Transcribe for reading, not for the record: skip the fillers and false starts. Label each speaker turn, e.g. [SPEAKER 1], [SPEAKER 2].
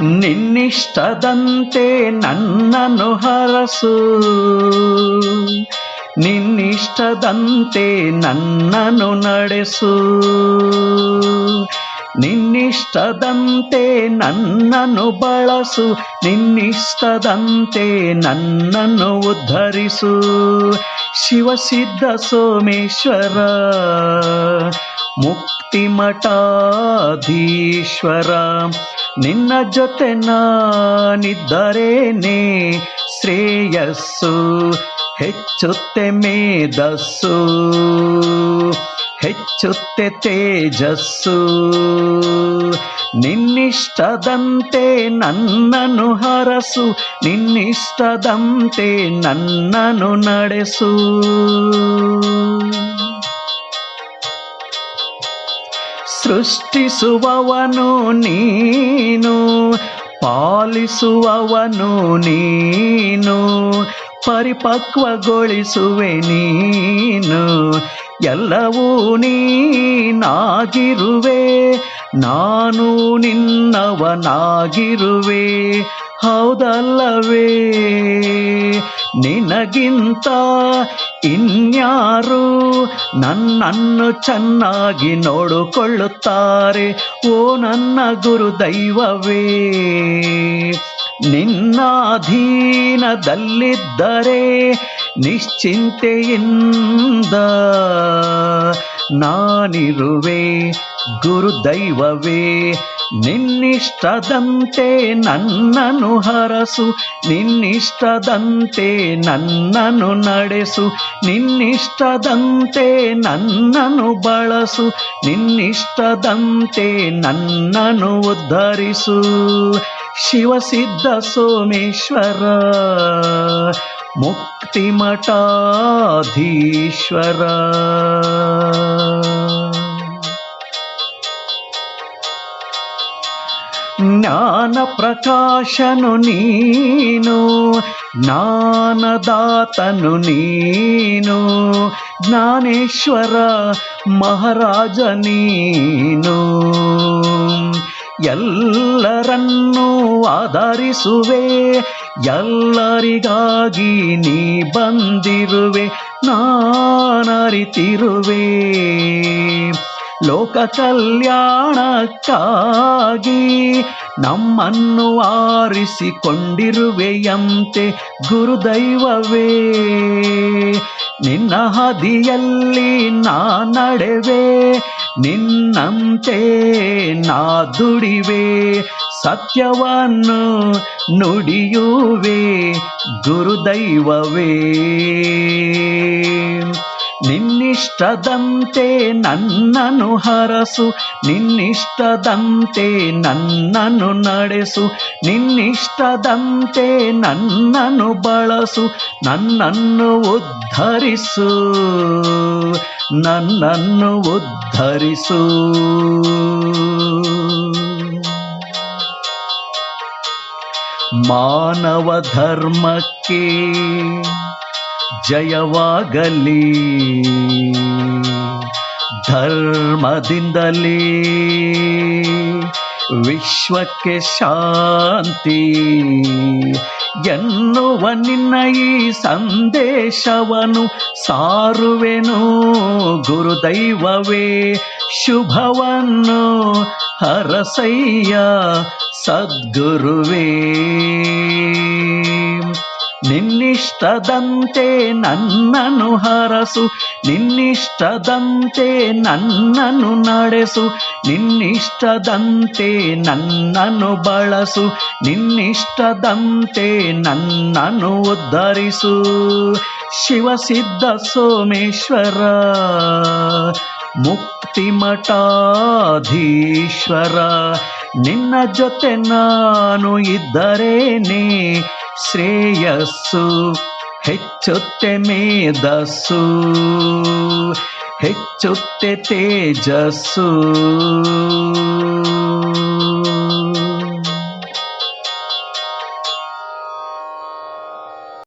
[SPEAKER 1] ನಿನ್ನಿಷ್ಟದಂತೆ ನನ್ನನ್ನು ಹರಸು, ನಿನ್ನಿಷ್ಟದಂತೆ ನನ್ನನ್ನು ನಡೆಸು, ನಿನ್ನಿಷ್ಟದಂತೆ ನನ್ನನ್ನು ಬಳಸು, ನಿನ್ನಿಷ್ಟದಂತೆ ನನ್ನನ್ನು ಉದ್ಧರಿಸು. ಶಿವಸಿದ್ಧ ಸೋಮೇಶ್ವರ ಮುಕ್ತಿಮಠಾಧೀಶ್ವರ, ನಿನ್ನ ಜೊತೆ ನಾನಿದ್ದರೇನೆ ಶ್ರೇಯಸ್ಸು, ಹೆಚ್ಚುತ್ತೆ ಮೇಧಸ್ಸು, ಹೆಚ್ಚುತ್ತೆ ತೇಜಸ್ಸು. ನಿನ್ನಿಷ್ಟದಂತೆ ನನ್ನನ್ನು ಹರಸು, ನಿನ್ನಿಷ್ಟದಂತೆ ನನ್ನನ್ನು ನಡೆಸು. ಸೃಷ್ಟಿಸುವವನು ನೀನು, ಪಾಲಿಸುವವನು ನೀನು, ಪರಿಪಕ್ವಗೊಳಿಸುವೆ ನೀನು. ಎಲ್ಲವೂ ನೀನಾಗಿರುವೆ, ನಾನು ನಿನ್ನವನಾಗಿರುವೆ, ಹೌದಲ್ಲವೇ? ನಿನಗಿಂತ ಇನ್ಯಾರು ನನ್ನನ್ನು ಚೆನ್ನಾಗಿ ನೋಡಿಕೊಳ್ಳುತ್ತಾರೆ? ಓ ನನ್ನ ಗುರುದೈವವೇ, ನಿನ್ನ ಅಧೀನದಲ್ಲಿದ್ದರೆ ನಿಶ್ಚಿಂತೆಯಿಂದ ನಾನಿರುವೆ ಗುರುದೈವವೇ. ನಿನ್ನಿಷ್ಟದಂತೆ ನನ್ನನ್ನು ಹರಸು, ನಿನ್ನಿಷ್ಟದಂತೆ ನನ್ನನ್ನು ನಡೆಸು, ನಿನ್ನಿಷ್ಟದಂತೆ ನನ್ನನ್ನು ಬಳಸು, ನಿನ್ನಿಷ್ಟದಂತೆ ನನ್ನನ್ನು ಉದ್ಧರಿಸು. ಶಿವಸಿದ್ಧ ಸೋಮೇಶ್ವರ ಮುಕ್ತಿಮಠಾಧೀಶ್ವರ. ಜ್ಞಾನ ಪ್ರಕಾಶನು ನೀನು, ಜ್ಞಾನದಾತನು ನೀನು, ಜ್ಞಾನೇಶ್ವರ ಮಹಾರಾಜ ನೀನು. ಎಲ್ಲರನ್ನೂ ಆಧರಿಸುವೆ, ಎಲ್ಲರಿಗಾಗಿ ನೀ ಬಂದಿರುವೆ, ನಾನರಿತಿರುವೆ. ಲೋಕ ಕಲ್ಯಾಣಕ್ಕಾಗಿ ನಮ್ಮನ್ನು ಆರಿಸಿಕೊಂಡಿರುವೆಯಂತೆ ಗುರುದೈವವೇ. ನಿನ್ನ ಹಾದಿಯಲ್ಲಿ ನಾ ನಡೆವೆ, ನಿನ್ನಂತೆ ನಾ ದುಡಿವೆ, ಸತ್ಯವನ್ನು ನುಡಿಯುವೆ ಗುರುದೈವವೇ. ನಿನ್ನಿಷ್ಟದಂತೆ ನನ್ನನ್ನು ಹರಸು, ನಿನ್ನಿಷ್ಟದಂತೆ ನನ್ನನ್ನು ನಡೆಸು, ನಿನ್ನಿಷ್ಟದಂತೆ ನನ್ನನ್ನು ಬಳಸು, ನನ್ನನ್ನು ಉದ್ಧರಿಸು, ನನ್ನನ್ನು ಉದ್ಧರಿಸು. ಮಾನವ ಧರ್ಮಕ್ಕೆ ಜಯವಾಗಲಿ, ಧರ್ಮದಿಂದಲೇ ವಿಶ್ವಕ್ಕೆ ಶಾಂತಿ ಎನ್ನುವ ನಿನ್ನ ಈ ಸಂದೇಶವನ್ನು ಸಾರುವೆನು ಗುರುದೈವವೇ. ಶುಭವನ್ನು ಹರಸಯ್ಯ ಸದ್ಗುರುವೇ. ನಿನ್ನಿಷ್ಟದಂತೆ ನನ್ನನ್ನು ಹರಸು, ನಿನ್ನಿಷ್ಟದಂತೆ ನನ್ನನ್ನು ನಡೆಸು, ನಿನ್ನಿಷ್ಟದಂತೆ ನನ್ನನ್ನು ಬಳಸು, ನಿನ್ನಿಷ್ಟದಂತೆ ನನ್ನನ್ನು ಉದ್ಧರಿಸು. ಶಿವಸಿದ್ಧ ಸೋಮೇಶ್ವರ ಮುಕ್ತಿಮಠಾಧೀಶ್ವರ, ನಿನ್ನ ಜೊತೆ ನಾನು ಇದ್ದರೇನೆ ಶ್ರೇಯಸ್ಸು, ಹೆಚ್ಚುತ್ತೆ ಮೇಧಸ್ಸು, ಹೆಚ್ಚುತ್ತೆ ತೇಜಸ್ಸು.